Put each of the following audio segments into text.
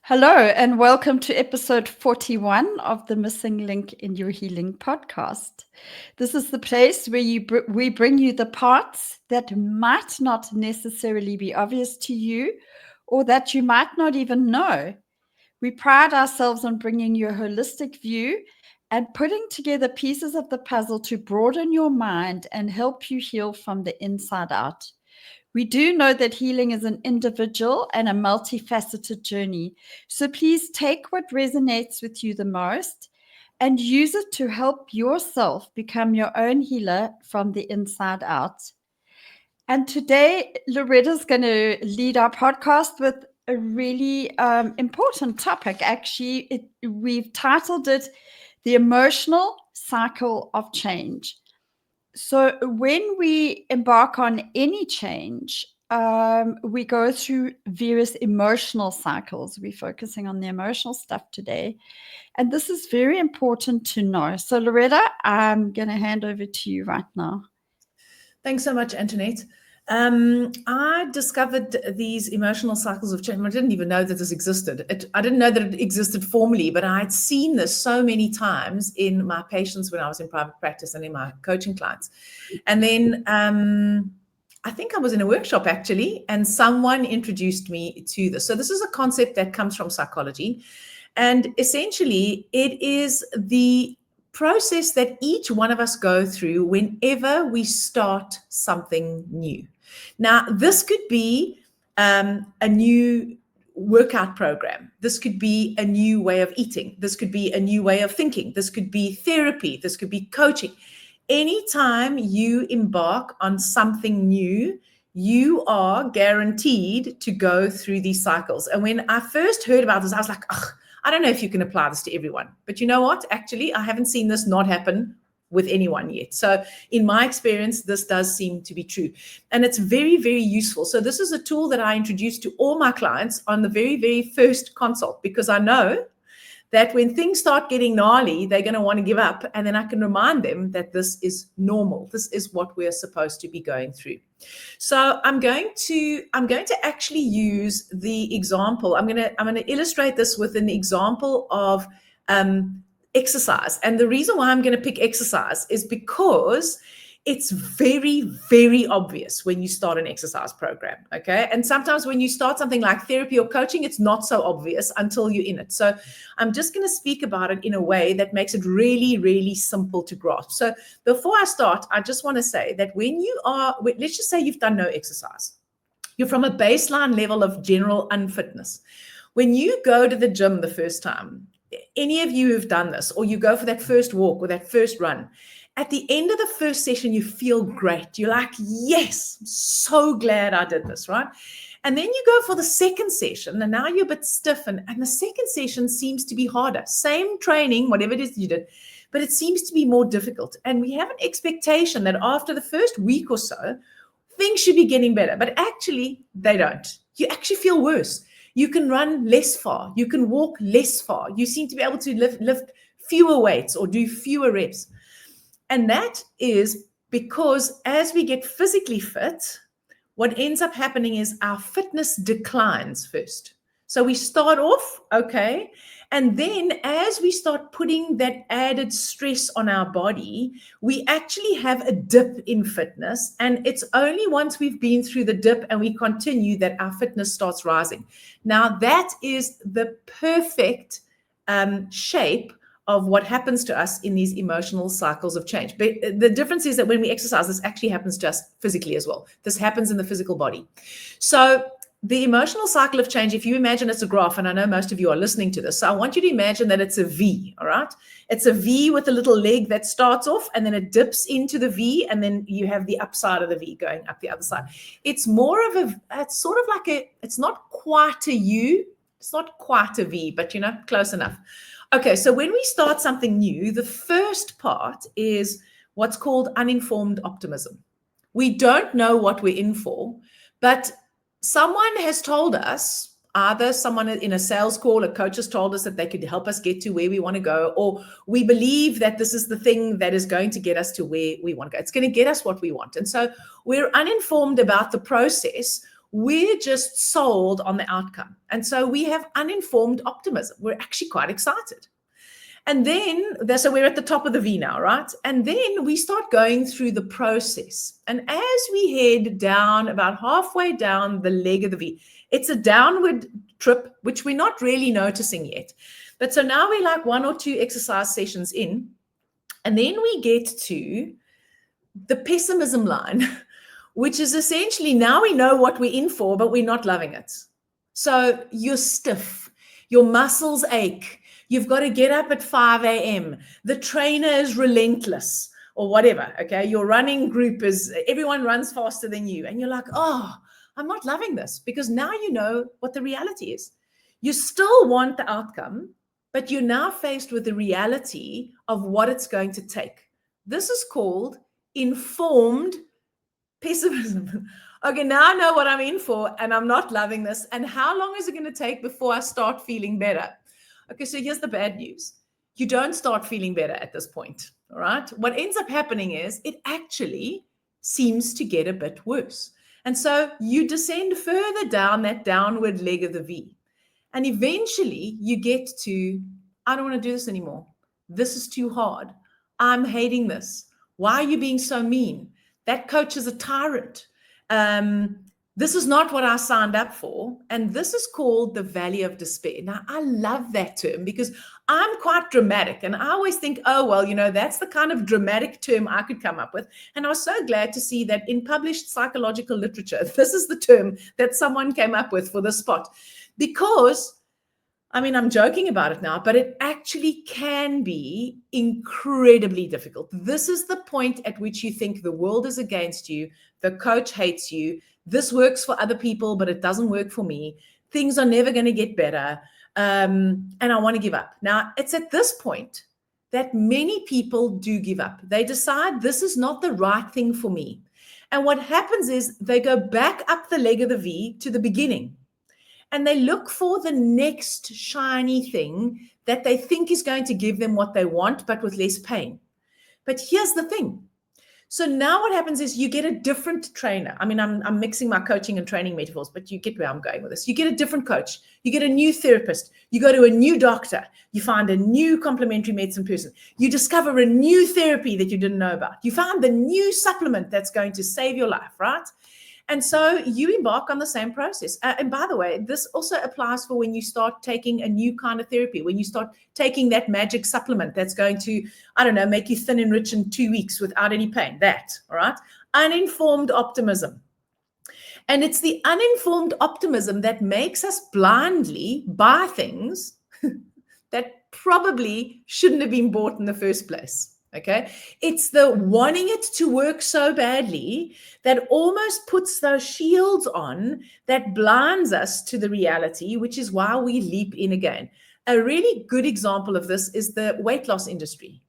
Hello, and welcome to episode 41 of the Missing Link in Your Healing podcast. This is the place where we bring you the parts that might not necessarily be obvious to you or that you might not even know. We pride ourselves on bringing you a holistic view and putting together pieces of the puzzle to broaden your mind and help you heal from the inside out. We do know that healing is an individual and a multifaceted journey. So please take what resonates with you the most and use it to help yourself become your own healer from the inside out. And today, Loretta's going to lead our podcast with a really important topic. Actually, we've titled it The Emotional Cycle of Change. So when we embark on any change, we go through various emotional cycles. We're focusing on the emotional stuff today. And this is very important to know. So Loretta, I'm going to hand over to you right now. Thanks so much, Antoinette. I discovered these emotional cycles of change. I didn't even know that this existed. I didn't know that it existed formally, but I had seen this so many times in my patients when I was in private practice and in my coaching clients. And then I think I was in a workshop actually, and someone introduced me to this. So this is a concept that comes from psychology. And essentially, it is the process that each one of us go through whenever we start something new. Now, this could be a new workout program. This could be a new way of eating. This could be a new way of thinking. This could be therapy. This could be coaching. Anytime you embark on something new, you are guaranteed to go through these cycles. And when I first heard about this, I was like, I don't know if you can apply this to everyone, but you know what? Actually, I haven't seen this not happen with anyone yet. So in my experience, this does seem to be true. And it's very, very useful. So this is a tool that I introduced to all my clients on the very, very first consult, because I know that when things start getting gnarly, they're going to want to give up. And then I can remind them that this is normal. This is what we're supposed to be going through. So I'm going to actually use the example. I'm going to illustrate this with an example of exercise. And the reason why I'm going to pick exercise is because it's very, very obvious when you start an exercise program, okay? And sometimes when you start something like therapy or coaching, it's not so obvious until you're in it. So I'm just going to speak about it in a way that makes it really, really simple to grasp. So before I start, I just want to say that when you are, let's just say you've done no exercise. You're from a baseline level of general unfitness. When you go to the gym the first time, any of you who've done this, or you go for that first walk or that first run, at the end of the first session, you feel great. You're like, yes, I'm so glad I did this, right? And then you go for the second session, and now you're a bit stiff, and the second session seems to be harder. Same training, whatever it is you did, but it seems to be more difficult. And we have an expectation that after the first week or so, things should be getting better, but actually they don't. You actually feel worse. You can run less far. You can walk less far. You seem to be able to lift fewer weights or do fewer reps. And that is because as we get physically fit, what ends up happening is our fitness declines first. So we start off okay. And then as we start putting that added stress on our body, we actually have a dip in fitness. And it's only once we've been through the dip and we continue that our fitness starts rising. Now, that is the perfect shape of what happens to us in these emotional cycles of change. But the difference is that when we exercise, this actually happens to us physically as well. This happens in the physical body. So the emotional cycle of change, if you imagine it's a graph, and I know most of you are listening to this, so I want you to imagine that it's a V, all right? It's a V with a little leg that starts off, and then it dips into the V, and then you have the upside of the V going up the other side. It's more of it's sort of like it's not quite a U, it's not quite a V, but close enough. Okay, so when we start something new, the first part is what's called uninformed optimism. We don't know what we're in for, but someone has told us, either someone in a sales call, a coach has told us that they could help us get to where we want to go, or we believe that this is the thing that is going to get us to where we want to go. It's going to get us what we want. And so we're uninformed about the process We're just sold on the outcome. And so we have uninformed optimism. We're actually quite excited. And then, so we're at the top of the V now, right? And then we start going through the process. And as we head down, about halfway down the leg of the V, it's a downward trip, which we're not really noticing yet. But so now we're like 1 or 2 exercise sessions in. And then we get to the pessimism line, which is essentially now we know what we're in for, but we're not loving it. So you're stiff, your muscles ache. You've got to get up at 5 a.m. The trainer is relentless or whatever, okay? Your running group is, everyone runs faster than you. And you're like, oh, I'm not loving this, because now you know what the reality is. You still want the outcome, but you're now faced with the reality of what it's going to take. This is called informed pessimism. Okay, now I know what I'm in for and I'm not loving this. And how long is it going to take before I start feeling better? Okay, so here's the bad news. You don't start feeling better at this point, all right? What ends up happening is it actually seems to get a bit worse. And so you descend further down that downward leg of the V. And eventually you get to, I don't want to do this anymore. This is too hard. I'm hating this. Why are you being so mean? That coach is a tyrant. This is not what I signed up for. And this is called the valley of despair. Now, I love that term because I'm quite dramatic. And I always think, oh, well, you know, that's the kind of dramatic term I could come up with. And I was so glad to see that in published psychological literature, this is the term that someone came up with for this spot. Because, I mean, I'm joking about it now, but it actually can be incredibly difficult. This is the point at which you think the world is against you, the coach hates you, this works for other people, but it doesn't work for me. Things are never going to get better. And I want to give up. Now, it's at this point that many people do give up. They decide this is not the right thing for me. And what happens is they go back up the leg of the V to the beginning. And they look for the next shiny thing that they think is going to give them what they want, but with less pain. But here's the thing. So now what happens is you get a different trainer. I mean, I'm mixing my coaching and training metaphors, but you get where I'm going with this. You get a different coach. You get a new therapist. You go to a new doctor. You find a new complementary medicine person. You discover a new therapy that you didn't know about. You found the new supplement that's going to save your life, right? And so you embark on the same process. And by the way, this also applies for when you start taking a new kind of therapy, when you start taking that magic supplement that's going to, I don't know, make you thin and rich in 2 weeks without any pain. That, all right? Uninformed optimism. And it's the uninformed optimism that makes us blindly buy things that probably shouldn't have been bought in the first place. Okay, it's the wanting it to work so badly that almost puts those shields on that blinds us to the reality, which is why we leap in again. A really good example of this is the weight loss industry.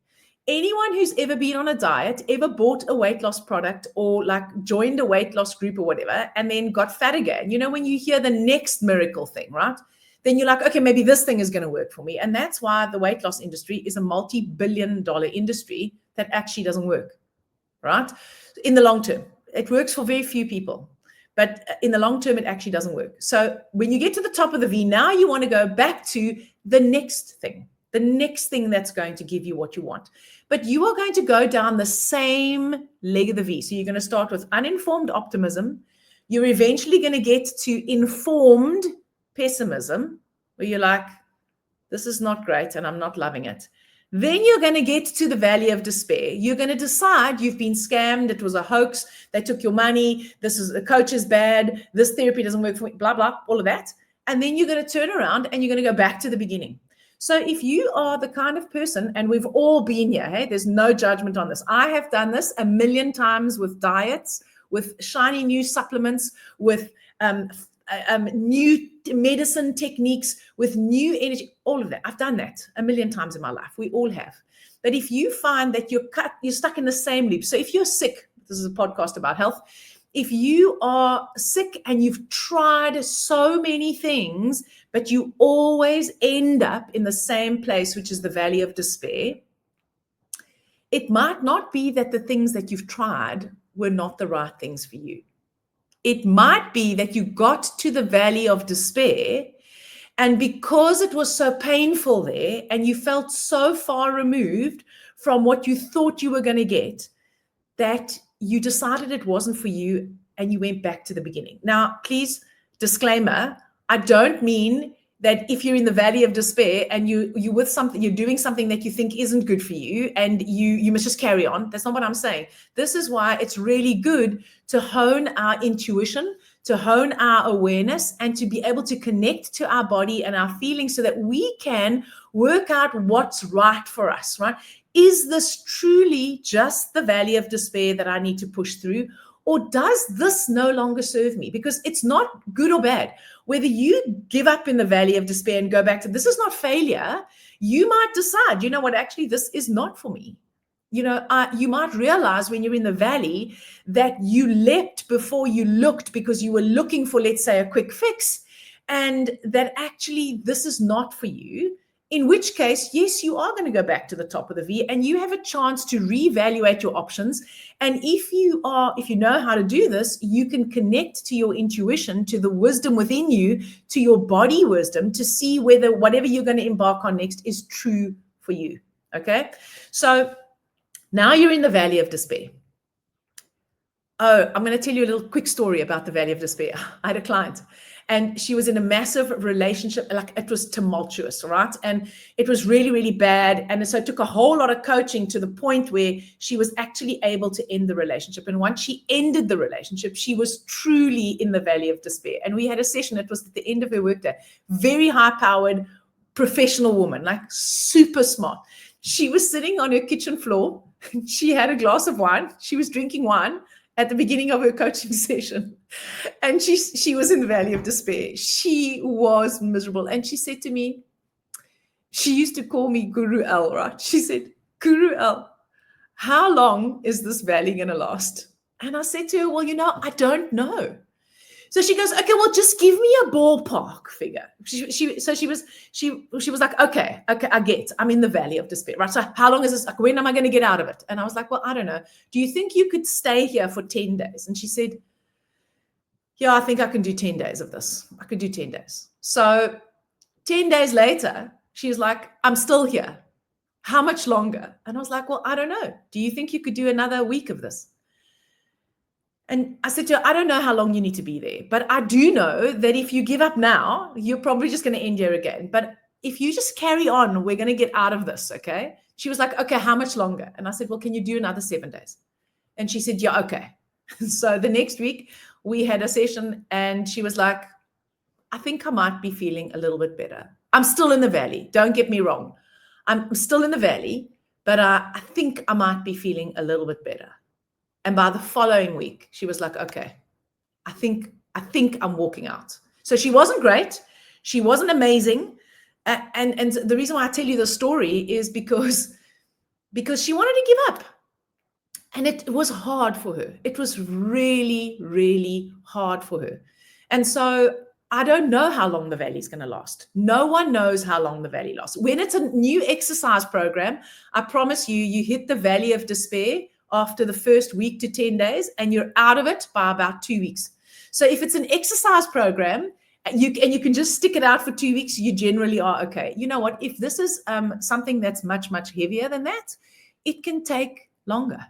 Anyone who's ever been on a diet, ever bought a weight loss product or like joined a weight loss group or whatever, and then got fat again, you know, when you hear the next miracle thing, right? Then you're like, okay, maybe this thing is going to work for me. And that's why the weight loss industry is a multi-billion-dollar industry that actually doesn't work, right? In the long term, it works for very few people, but in the long term, it actually doesn't work. So when you get to the top of the V, now you want to go back to the next thing that's going to give you what you want. But you are going to go down the same leg of the V. So you're going to start with uninformed optimism. You're eventually going to get to informed pessimism, where you're like, this is not great and I'm not loving it. Then you're going to get to the valley of despair. You're going to decide you've been scammed. It was a hoax. They took your money. The coach is bad. This therapy doesn't work for me, blah, blah, all of that. And then you're going to turn around and you're going to go back to the beginning. So if you are the kind of person, and we've all been here, hey, there's no judgment on this. I have done this 1,000,000 times with diets, with shiny new supplements, with new medicine techniques, with new energy, all of that. I've done that 1,000,000 times in my life. We all have. But if you find that you're stuck in the same loop. So if you're sick, this is a podcast about health. If you are sick and you've tried so many things, but you always end up in the same place, which is the valley of despair, it might not be that the things that you've tried were not the right things for you. It might be that you got to the valley of despair, and because it was so painful there and you felt so far removed from what you thought you were going to get, that you decided it wasn't for you and you went back to the beginning. Now, please, disclaimer, I don't mean that if you're in the valley of despair and you're with something, you're doing something that you think isn't good for you and you must just carry on. That's not what I'm saying. This is why it's really good to hone our intuition, to hone our awareness, and to be able to connect to our body and our feelings so that we can work out what's right for us, right? Is this truly just the valley of despair that I need to push through? Or does this no longer serve me? Because it's not good or bad. Whether you give up in the valley of despair and go back to this is not failure, you might decide, you know what, actually, this is not for me. You might realize when you're in the valley that you leapt before you looked because you were looking for, let's say, a quick fix, and that actually this is not for you. In which case, yes, you are going to go back to the top of the V and you have a chance to reevaluate your options. And if you know how to do this, you can connect to your intuition, to the wisdom within you, to your body wisdom, to see whether whatever you're going to embark on next is true for you. Okay. So now you're in the valley of despair. Oh, I'm going to tell you a little quick story about the valley of despair. I had a client and she was in a massive relationship, like it was tumultuous, right? And it was really, really bad. And so it took a whole lot of coaching to the point where she was actually able to end the relationship. And once she ended the relationship, she was truly in the valley of despair. And we had a session, it was at the end of her workday, very high-powered, professional woman, like super smart. She was sitting on her kitchen floor. She had a glass of wine. She was drinking wine at the beginning of her coaching session. And she was in the valley of despair. She was miserable. And she said to me, she used to call me Guru L, right? She said, Guru L, how long is this valley going to last? And I said to her, well, I don't know. So she goes, okay, well, just give me a ballpark figure. She was like, okay, I get, I'm in the valley of despair, right? So how long is this? Like, when am I going to get out of it? And I was like, well, I don't know. Do you think you could stay here for 10 days? And she said, yeah, I think I can do 10 days of this. I could do 10 days. So 10 days later, she was like, I'm still here. How much longer? And I was like, well, I don't know. Do you think you could do another week of this? And I said to her, I don't know how long you need to be there, but I do know that if you give up now, you're probably just going to end here again. But if you just carry on, we're going to get out of this, okay? She was like, okay, how much longer? And I said, well, can you do another 7 days? And she said, yeah, okay. So the next week we had a session and she was like, I think I might be feeling a little bit better. I'm still in the valley. Don't get me wrong. I'm still in the valley, but I think I might be feeling a little bit better. And by the following week, she was like, okay, I think I'm walking out. So she wasn't great. She wasn't amazing. And the reason why I tell you the story is because she wanted to give up. And it was hard for her. It was really, really hard for her. And so I don't know how long the valley is going to last. No one knows how long the valley lasts. When it's a new exercise program, I promise you hit the valley of despair after the first week to 10 days, and you're out of it by about 2 weeks. So if it's an exercise program, you can just stick it out for 2 weeks, you generally are okay. You know what? If this is something that's much, much heavier than that, it can take longer.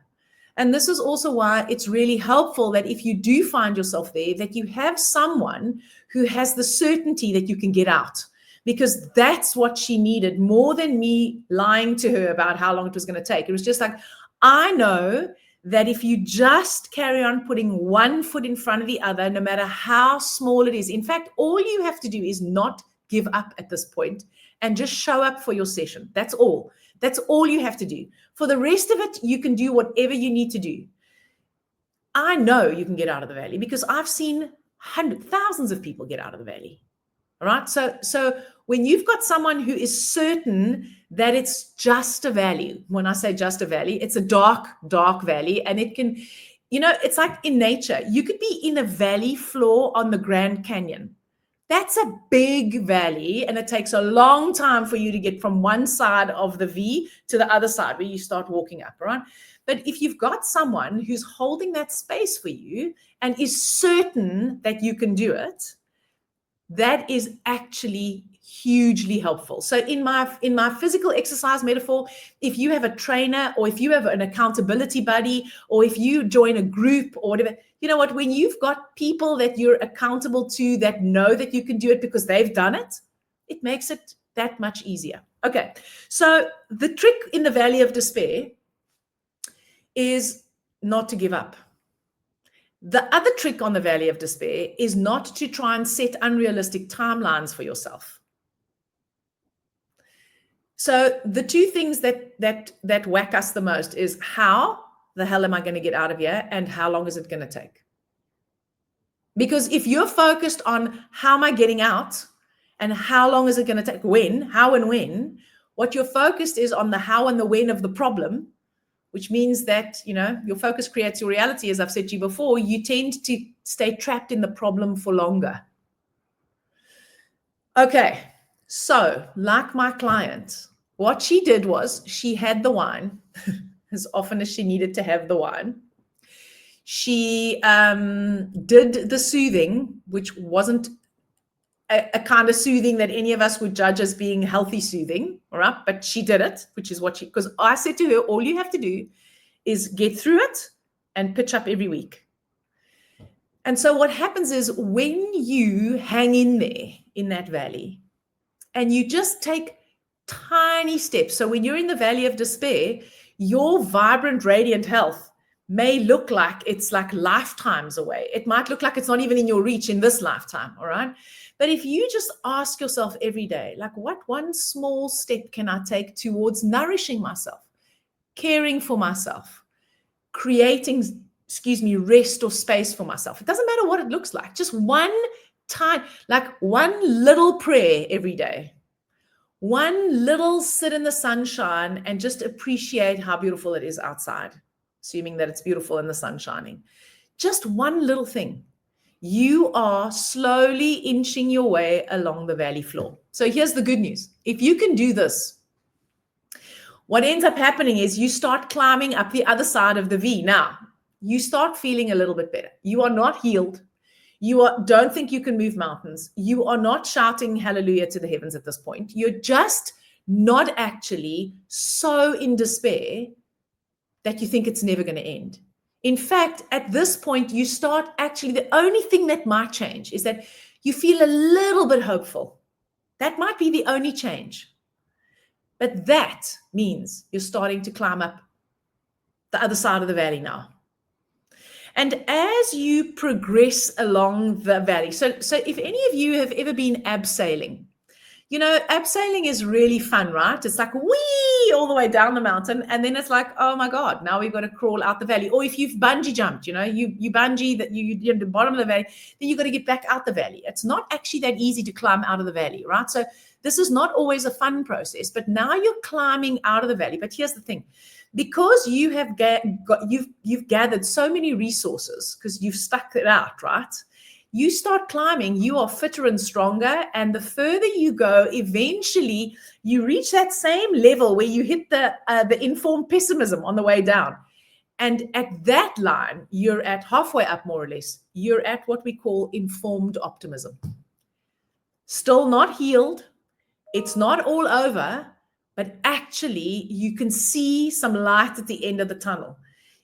And this is also why it's really helpful that if you do find yourself there, that you have someone who has the certainty that you can get out, because that's what she needed more than me lying to her about how long it was going to take. It was just like, I know that if you just carry on putting one foot in front of the other, no matter how small it is, in fact, all you have to do is not give up at this point and just show up for your session. That's all. That's all you have to do. For the rest of it, you can do whatever you need to do. I know you can get out of the valley because I've seen thousands of people get out of the valley. All right. So when you've got someone who is certain that it's just a valley, when I say just a valley, it's a dark, dark valley. And it can, it's like in nature, you could be in a valley floor on the Grand Canyon. That's a big valley, and it takes a long time for you to get from one side of the V to the other side where you start walking up, right? But if you've got someone who's holding that space for you and is certain that you can do it, that is actually hugely helpful. So in my physical exercise metaphor, if you have a trainer, or if you have an accountability buddy, or if you join a group or whatever, you know what, when you've got people that you're accountable to that know that you can do it because they've done it, it makes it that much easier. Okay, so the trick in the valley of despair is not to give up. The other trick on the valley of despair is not to try and set unrealistic timelines for yourself. So the two things that whack us the most is, how the hell am I going to get out of here, and how long is it going to take? Because if you're focused on how am I getting out and how long is it going to take, how and when, what you're focused is on the how and the when of the problem, which means that, your focus creates your reality. As I've said to you before, you tend to stay trapped in the problem for longer. Okay, so like my client, what she did was she had the wine as often as she needed to have the wine. She did the soothing, which wasn't a kind of soothing that any of us would judge as being healthy soothing, all right? But she did it, which is what because I said to her, all you have to do is get through it and pitch up every week. And so what happens is, when you hang in there in that valley and you just take tiny steps. So when you're in the valley of despair, your vibrant, radiant health may look like it's like lifetimes away. It might look like it's not even in your reach in this lifetime, all right? But if you just ask yourself every day, like, what one small step can I take towards nourishing myself, caring for myself, creating, rest or space for myself? It doesn't matter what it looks like. Just one little prayer every day. One little sit in the sunshine and just appreciate how beautiful it is outside, assuming that it's beautiful and the sun shining. Just one little thing. You are slowly inching your way along the valley floor. So here's the good news. If you can do this, what ends up happening is you start climbing up the other side of the V. Now, you start feeling a little bit better. You are not healed. Don't think you can move mountains. You are not shouting hallelujah to the heavens at this point. You're just not actually so in despair that you think it's never going to end. In fact, at this point, you start actually, the only thing that might change is that you feel a little bit hopeful. That might be the only change. But that means you're starting to climb up the other side of the valley now. And as you progress along the valley, so if any of you have ever been abseiling, abseiling is really fun, right? It's like whee all the way down the mountain, and then it's like, oh my God, now we've got to crawl out the valley. Or if you've bungee jumped, you bungee that you're at the bottom of the valley, then you've got to get back out the valley. It's not actually that easy to climb out of the valley, right? So this is not always a fun process, but now you're climbing out of the valley. But here's the thing. Because you have you've gathered so many resources, because you've stuck it out, right? You start climbing, you are fitter and stronger. And the further you go, eventually you reach that same level where you hit the informed pessimism on the way down. And at that line, you're at halfway up, more or less. You're at what we call informed optimism. Still not healed. It's not all over. But actually, you can see some light at the end of the tunnel.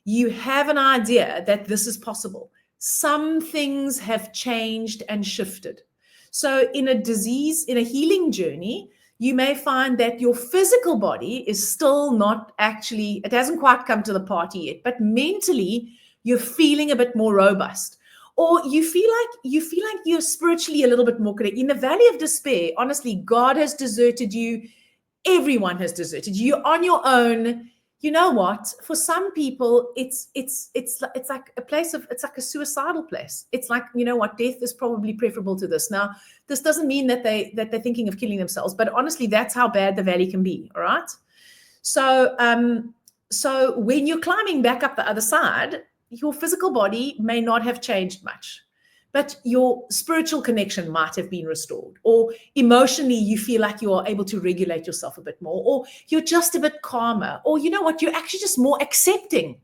You have an idea that this is possible. Some things have changed and shifted. So in a healing journey, you may find that your physical body is still not actually, it hasn't quite come to the party yet, but mentally, you're feeling a bit more robust. Or you feel like you're spiritually a little bit more connected. In the valley of despair, honestly, God has deserted you. Everyone has deserted you. You're on your own. You know what? For some people, it's like a place of, it's like a suicidal place. It's like, you know what? Death is probably preferable to this. Now, this doesn't mean that they're thinking of killing themselves, but honestly, that's how bad the valley can be. All right. So when you're climbing back up the other side, your physical body may not have changed much, but your spiritual connection might have been restored, or emotionally you feel like you are able to regulate yourself a bit more, or you're just a bit calmer, or you know what, you're actually just more accepting.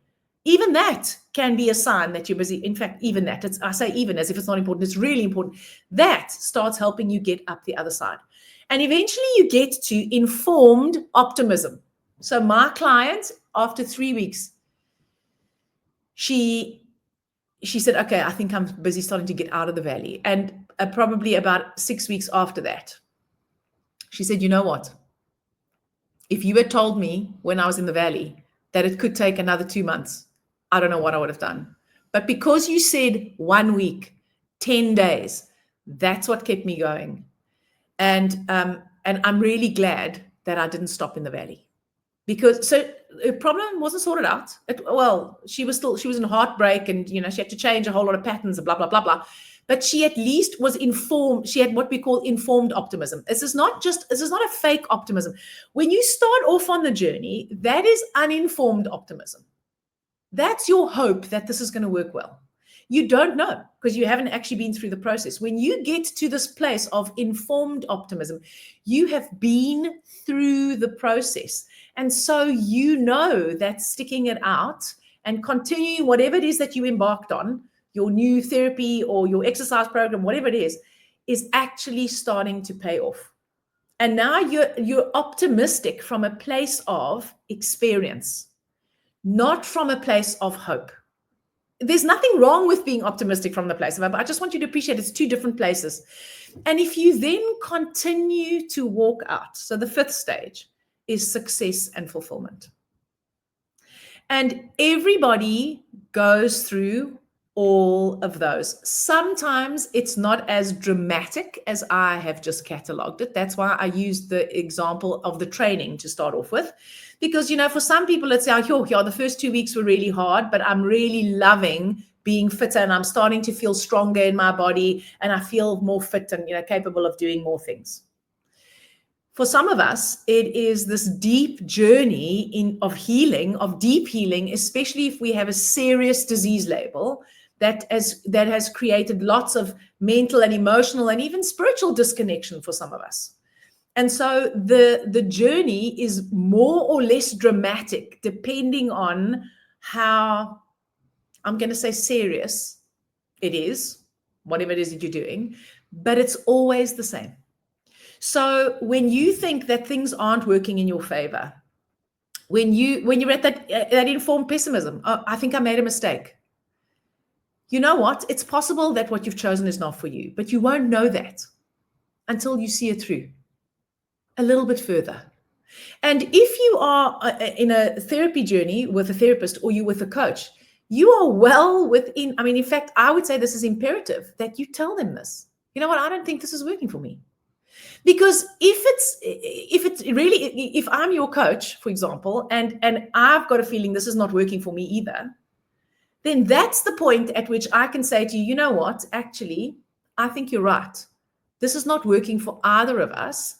Even that can be a sign that you're busy. In fact, even that, I say even as if it's not important, it's really important. That starts helping you get up the other side. And eventually you get to informed optimism. So my client, after 3 weeks, she said, okay, I think I'm busy starting to get out of the valley. And probably about 6 weeks after that, she said, you know what? If you had told me when I was in the valley that it could take another 2 months, I don't know what I would have done. But because you said 1 week, 10 days, that's what kept me going. And I'm really glad that I didn't stop in the valley. Because so the problem wasn't sorted out. She was in heartbreak, and she had to change a whole lot of patterns and blah, blah, blah, blah. But she at least was informed. She had what we call informed optimism. This is not a fake optimism. When you start off on the journey, that is uninformed optimism. That's your hope that this is going to work well. You don't know because you haven't actually been through the process. When you get to this place of informed optimism, you have been through the process. And so you know that sticking it out and continuing whatever it is that you embarked on, your new therapy or your exercise program, whatever it is actually starting to pay off. And now you're optimistic from a place of experience, not from a place of hope. There's nothing wrong with being optimistic from the place of hope. I just want you to appreciate it's two different places. And if you then continue to walk out, so the fifth stage is success and fulfillment. And everybody goes through all of those. Sometimes it's not as dramatic as I have just cataloged it. That's why I used the example of the training to start off with. Because, for some people, it's like, the first 2 weeks were really hard, but I'm really loving being fitter and I'm starting to feel stronger in my body and I feel more fit and, capable of doing more things. For some of us, it is this deep journey of healing, of deep healing, especially if we have a serious disease label that has created lots of mental and emotional and even spiritual disconnection for some of us. And so the journey is more or less dramatic, depending on how, I'm going to say, serious it is, whatever it is that you're doing, but it's always the same. So when you think that things aren't working in your favor, when you're at that informed pessimism, I think I made a mistake. You know what? It's possible that what you've chosen is not for you, but you won't know that until you see it through a little bit further. And if you are in a therapy journey with a therapist or you with a coach, you are well within, in fact, I would say this is imperative that you tell them this. You know what? I don't think this is working for me. Because if I'm your coach, for example, and I've got a feeling this is not working for me either, then that's the point at which I can say to you, you know what? Actually, I think you're right. This is not working for either of us.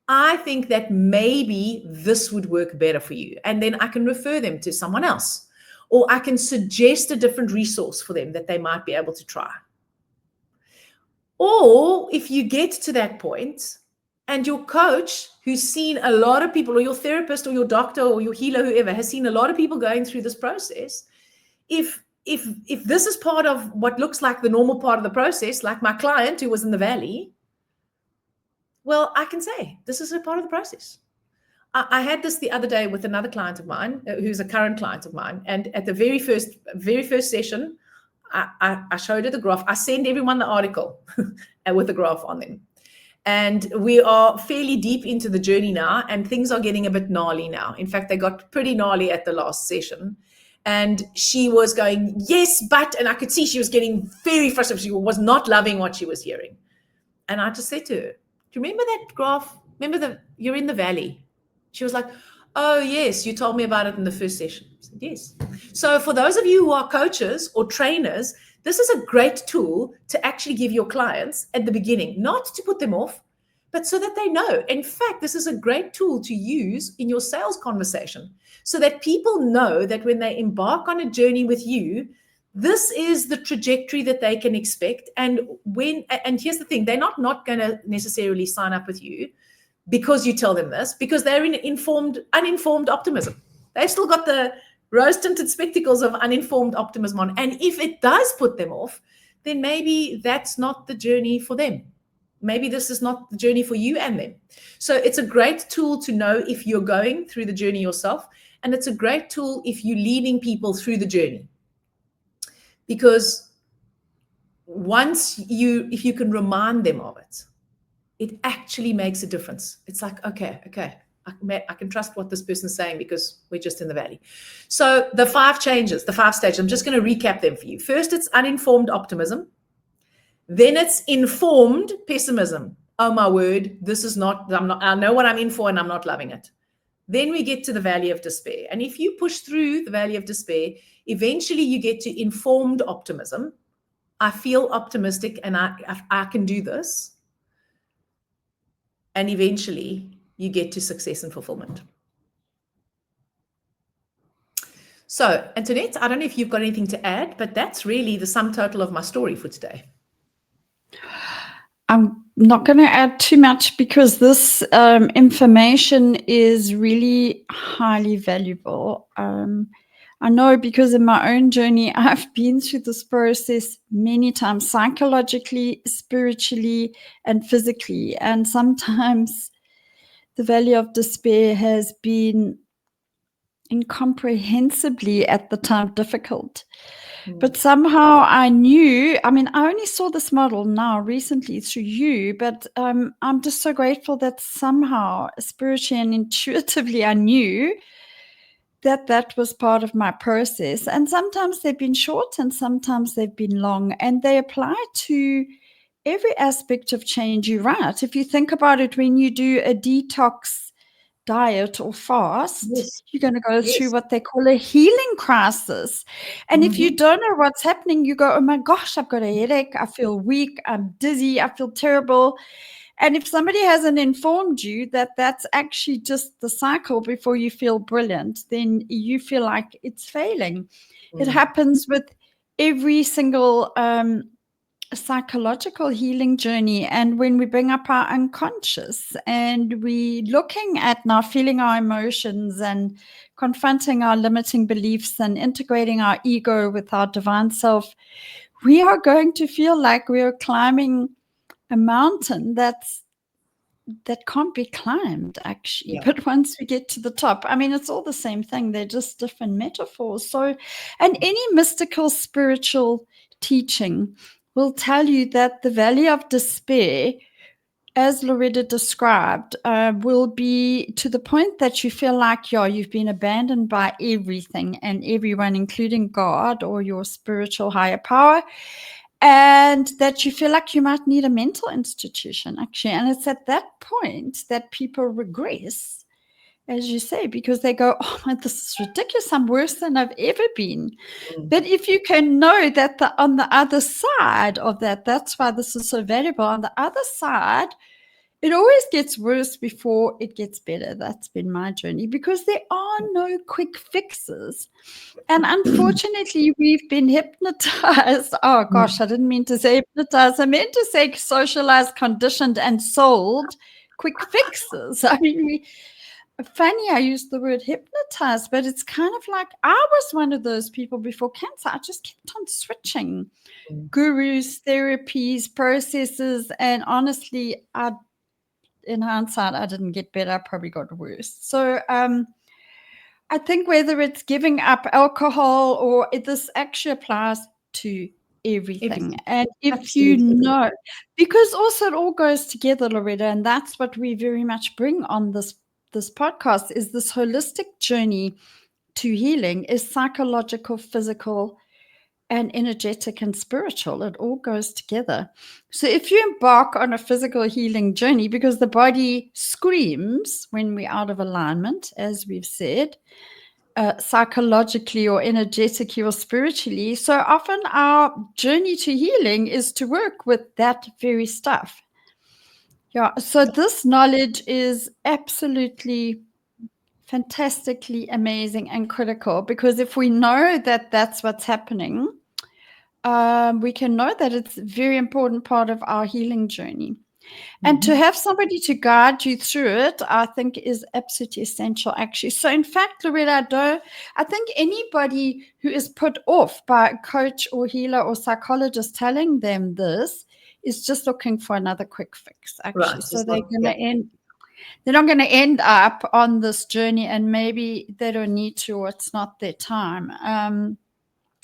I think that maybe this would work better for you. And then I can refer them to someone else, or I can suggest a different resource for them that they might be able to try. Or if you get to that point and your coach, who's seen a lot of people, or your therapist or your doctor or your healer, whoever, has seen a lot of people going through this process, if this is part of what looks like the normal part of the process, like my client who was in the valley, well, I can say this is a part of the process. I had this the other day with another client of mine, who's a current client of mine. And at the very first session, I showed her the graph. I send everyone the article with the graph on them. And we are fairly deep into the journey now, and things are getting a bit gnarly now. In fact, they got pretty gnarly at the last session. And she was going, yes, but, and I could see she was getting very frustrated. She was not loving what she was hearing. And I just said to her, do you remember that graph? Remember you're in the valley? She was like, oh, yes, you told me about it in the first session. I said, yes. So for those of you who are coaches or trainers, this is a great tool to actually give your clients at the beginning, not to put them off, but so that they know. In fact, this is a great tool to use in your sales conversation so that people know that when they embark on a journey with you, this is the trajectory that they can expect. And here's the thing, they're not going to necessarily sign up with you because you tell them this, because they're in uninformed optimism. They've still got the rose-tinted spectacles of uninformed optimism on. And if it does put them off, then maybe that's not the journey for them. Maybe this is not the journey for you and them. So it's a great tool to know if you're going through the journey yourself. And it's a great tool if you're leading people through the journey. Because if you can remind them of it, it actually makes a difference. It's like, okay, I can trust what this person's saying because we're just in the valley. So the 5 changes, the 5 stages, I'm just going to recap them for you. First, it's uninformed optimism. Then it's informed pessimism. Oh my word, I know what I'm in for and I'm not loving it. Then we get to the valley of despair. And if you push through the valley of despair, eventually you get to informed optimism. I feel optimistic and I can do this. And eventually you get to success and fulfillment. So, Antoinette, I don't know if you've got anything to add, but that's really the sum total of my story for today. I'm not going to add too much because this information is really highly valuable. I know because in my own journey, I've been through this process many times, psychologically, spiritually, and physically. And sometimes the valley of despair has been incomprehensibly at the time difficult. But somehow I knew, I only saw this model now recently through you, but I'm just so grateful that somehow spiritually and intuitively I knew that was part of my process. And sometimes they've been short and sometimes they've been long, and they apply to every aspect of change. You're right. If you think about it, when you do a detox diet or fast, Yes. you're going to go through what they call a healing crisis. And if you don't know what's happening, you go, oh my gosh, I've got a headache. I feel weak. I'm dizzy. I feel terrible. And if somebody hasn't informed you that that's actually just the cycle before you feel brilliant, then you feel like it's failing. It happens with every single psychological healing journey. And when we bring up our unconscious and we looking at now feeling our emotions and confronting our limiting beliefs and integrating our ego with our divine self, we are going to feel like we are climbing a mountain that can't be climbed, actually. Yeah. But once we get to the top, it's all the same thing. They're just different metaphors. So, and any mystical spiritual teaching will tell you that the valley of despair, as Loretta described, will be to the point that you feel like you've been abandoned by everything and everyone, including God or your spiritual higher power, and that you feel like you might need a mental institution, actually. And it's at that point that people regress, as you say, because they go, oh, this is ridiculous. I'm worse than I've ever been. But if you can know that on the other side of that, that's why this is so valuable. On the other side, it always gets worse before it gets better. That's been my journey, because there are no quick fixes. And unfortunately, we've been hypnotized. Oh, gosh, I didn't mean to say hypnotized. I meant to say socialized, conditioned, and sold quick fixes. Funny, I used the word hypnotized, but it's kind of like I was one of those people before cancer. I just kept on switching gurus, therapies, processes. And honestly, in hindsight, I didn't get better. I probably got worse. So I think whether it's giving up alcohol or this actually applies to everything. And if you know, because also it all goes together, Loretta, and that's what we very much bring on this podcast, is this holistic journey to healing is psychological, physical, and energetic and spiritual. It all goes together. So if you embark on a physical healing journey, because the body screams when we're out of alignment, as we've said, psychologically or energetically or spiritually, so often our journey to healing is to work with that very stuff. Yeah, so this knowledge is absolutely fantastically amazing and critical, because if we know that that's what's happening, we can know that it's a very important part of our healing journey. And to have somebody to guide you through it, I think, is absolutely essential, actually. So, in fact, Loretta, I think anybody who is put off by a coach or healer or psychologist telling them this is just looking for another quick fix, actually. Right. So they're not going to end up on this journey, and maybe they don't need to, or it's not their time. And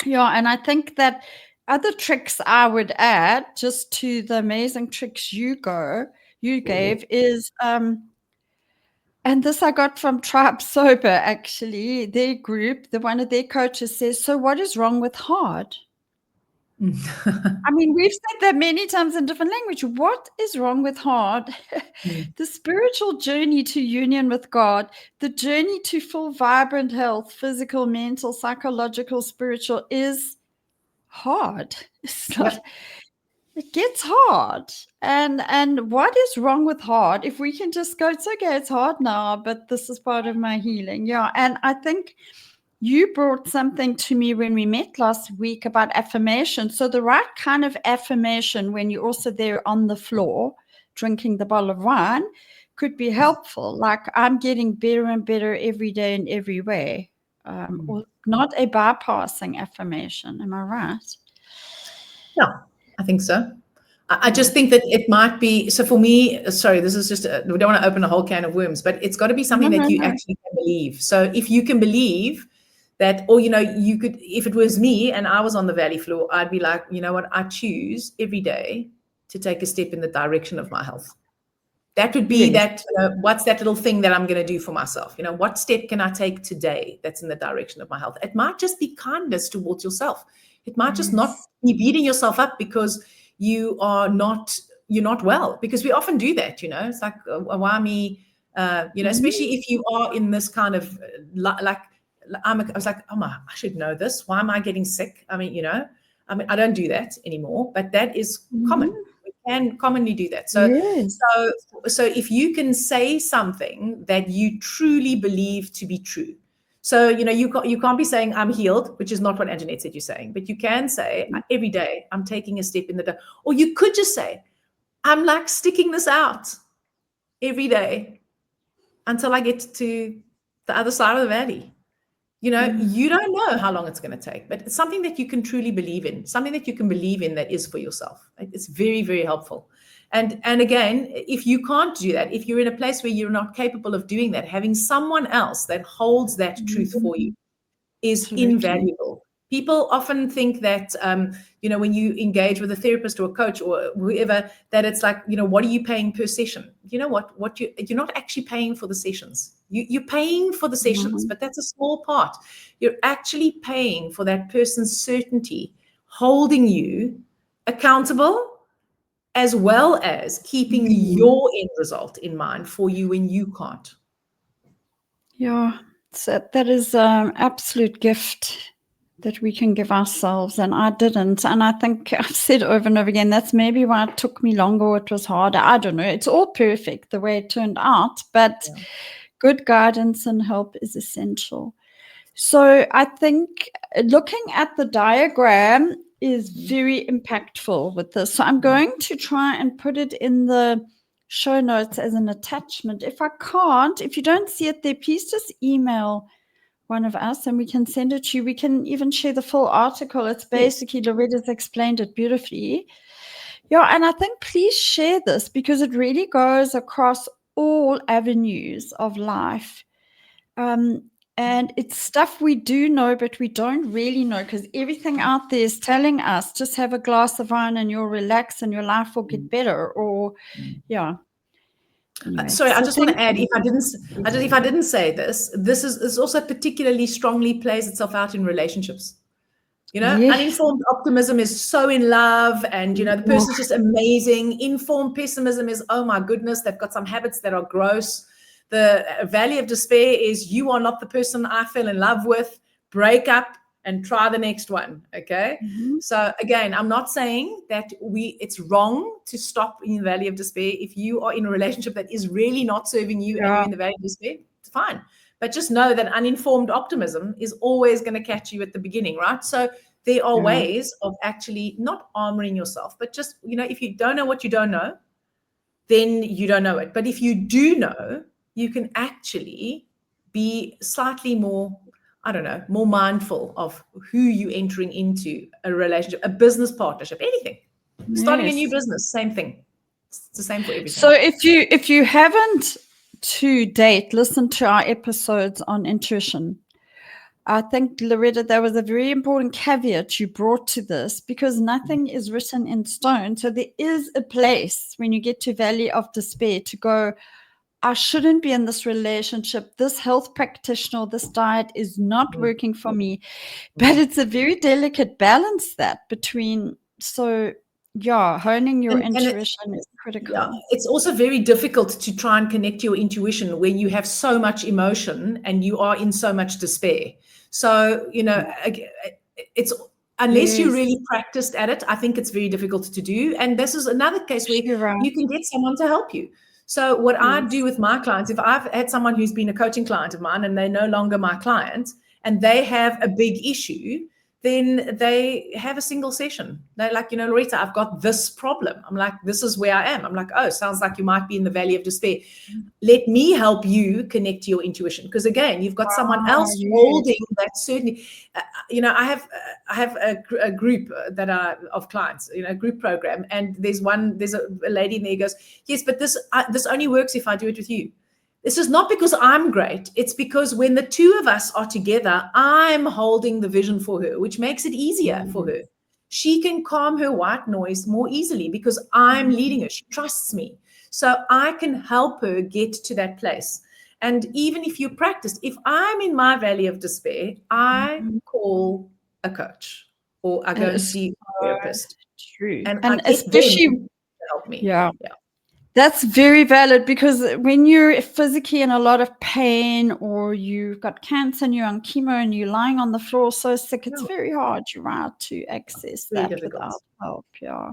I think that other tricks I would add just to the amazing tricks you gave is, and this I got from Tribe Sober, actually, their group, one of their coaches says, so what is wrong with hard? I mean, we've said that many times in different language. What is wrong with hard? The spiritual journey to union with God, the journey to full, vibrant health, physical, mental, psychological, spiritual, is hard. It's not. It gets hard. And what is wrong with hard? If we can just go, it's okay, it's hard now, but this is part of my healing. Yeah. And I think you brought something to me when we met last week about affirmation. So the right kind of affirmation when you're also there on the floor drinking the bottle of wine could be helpful. Like, I'm getting better and better every day in every way. Or not a bypassing affirmation. Am I right? Yeah, I think so. I just think that it might be, so for me, sorry, this is just, we don't want to open a whole can of worms, but it's got to be something that you actually can believe. So if you can believe that, or, you could, if it was me and I was on the valley floor, I'd be like, you know what, I choose every day to take a step in the direction of my health. That would be that, what's that little thing that I'm going to do for myself? What step can I take today that's in the direction of my health? It might just be kindness towards yourself. It might just not be beating yourself up because you're not well, because we often do that. It's like, why me? Especially if you are in this kind of like, I was like, oh my, I should know this. Why am I getting sick? I mean, I don't do that anymore, but that is common. We can commonly do that. So if you can say something that you truly believe to be true. So, you can't be saying I'm healed, which is not what Antoinette said you're saying, but you can say every day I'm taking a step in the, or you could just say, I'm like sticking this out every day until I get to the other side of the valley. You don't know how long it's going to take, but it's something that you can truly believe in, something that you can believe in that is for yourself. It's very, very helpful. And again, if you can't do that, if you're in a place where you're not capable of doing that, having someone else that holds that truth for you is invaluable. People often think that, when you engage with a therapist or a coach or whoever, that it's like, what are you paying per session? You know what you're not actually paying for the sessions. You're paying for the sessions, but that's a small part. You're actually paying for that person's certainty, holding you accountable, as well as keeping your end result in mind for you when you can't. Yeah, so that is an absolute gift that we can give ourselves, and I didn't. And I think I've said over and over again, that's maybe why it took me longer, or it was harder. I don't know. It's all perfect the way it turned out, but good guidance and help is essential. So I think looking at the diagram is very impactful with this. So I'm going to try and put it in the show notes as an attachment. If I can't, if you don't see it there, please just email one of us and we can send it to you. We can even share the full article. It's basically, Loretta's explained it beautifully. Yeah, and I think please share this because it really goes across all avenues of life. And it's stuff we do know, but we don't really know because everything out there is telling us just have a glass of wine and you'll relax and your life will get better. Or, Anyway, sorry, I just want to add, if I didn't say this is also particularly strongly plays itself out in relationships. Uninformed optimism is so in love and, the person's just amazing. Informed pessimism is, oh my goodness, they've got some habits that are gross. The valley of despair is you are not the person I fell in love with. Break up and try the next one. Okay. So again, I'm not saying that it's wrong to stop in the valley of despair. If you are in a relationship that is really not serving you and you're in the valley of despair, it's fine. But just know that uninformed optimism is always going to catch you at the beginning, right? So there are Yeah. ways of actually not armoring yourself, but just, if you don't know what you don't know, then you don't know it. But if you do know, you can actually be slightly more, I don't know, more mindful of who you're entering into a relationship, a business partnership, anything. Starting a new Yes. business, same thing. It's the same for So everything. if you haven't to date listened to our episodes on intuition, I think, Loretta, there was a very important caveat you brought to this, because nothing is written in stone. So there is a place when you get to Valley of Despair to go, I shouldn't be in this relationship. This health practitioner, this diet is not working for me. But it's a very delicate balance that between, so yeah, honing your And intuition is critical. it's also very difficult to try and connect your intuition where you have so much emotion and you are in so much despair. So, it's unless you Yes, really practiced at it, I think it's very difficult to do. And this is another case where you're right. you can get someone to help you. So what I do Yes. with my clients, if I've had someone who's been a coaching client of mine and they're no longer my client and they have a big issue, then they have a single session. They're like, Loretta, I've got this problem. I'm like, this is where I am. I'm like, oh, sounds like you might be in the valley of despair. Let me help you connect to your intuition. Because again, you've got someone else Yes. holding that certainty. I have a group of clients, a group program. And there's a lady in there who goes, yes, but this only works if I do it with you. This is not because I'm great. It's because when the two of us are together, I'm holding the vision for her, which makes it easier for her. She can calm her white noise more easily because I'm leading her. She trusts me. So I can help her get to that place. And even if you practice, if I'm in my valley of despair, I call a coach or I go and It's see a therapist true. and I And get them especially, to help me. yeah, Yeah. that's very valid, because when you're physically in a lot of pain, or you've got cancer and you're on chemo and you're lying on the floor so sick, it's very hard, you're right, to access Very that difficult. without help. Yeah.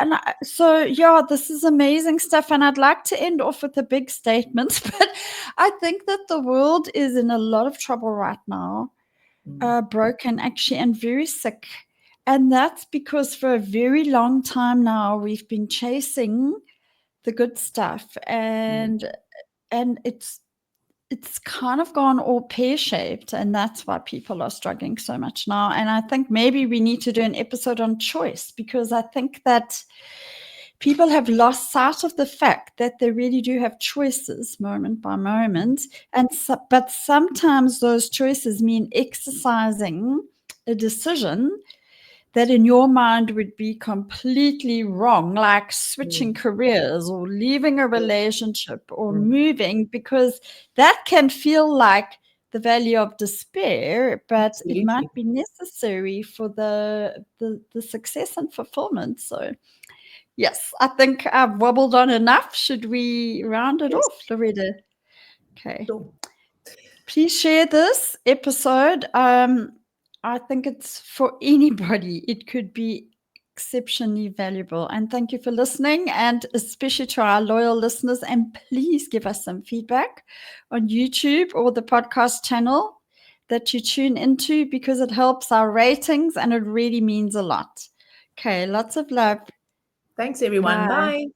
And so, yeah, this is amazing stuff. And I'd like to end off with a big statement, but I think that the world is in a lot of trouble right now, broken actually, and very sick. And that's because for a very long time now, we've been chasing the good stuff, and it's kind of gone all pear-shaped, and that's why people are struggling so much now. And I think maybe we need to do an episode on choice, because I think that people have lost sight of the fact that they really do have choices moment by moment. But sometimes those choices mean exercising a decision that in your mind would be completely wrong, like switching careers or leaving a relationship or moving, because that can feel like the valley of despair, but it Absolutely. might be necessary for the success and fulfillment. So yes, I think I've wobbled on enough. Should we round it off, Loretta? Okay. Sure. Please share this episode. I think it's for anybody. It could be exceptionally valuable. And thank you for listening, and especially to our loyal listeners. And please give us some feedback on YouTube or the podcast channel that you tune into, because it helps our ratings and it really means a lot. Okay, lots of love. Thanks, everyone. Bye. Bye.